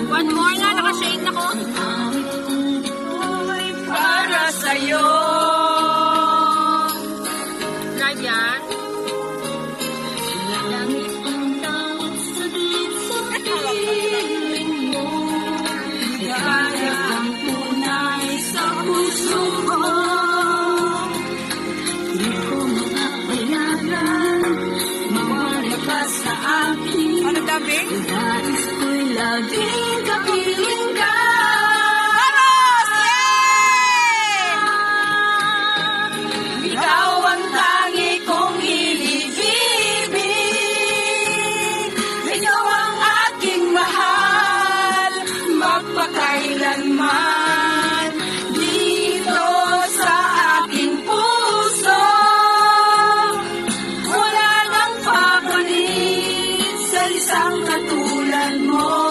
One more na, nakashade na ko. Para sa'yo. Live yan. Langit ang tawag sa piling mo. Ligaya ang tunay sa puso ko. Di ko makapayagan, mawala ka sa akin. Ano tabi? Nais ko'y laging kapiling ka. Vamos! Yay! Ikaw ang tangi kong inibig. Ikaw ang aking mahal, magpakailanman. Dito sa aking puso, wala nang papalit sa isang katulad mo.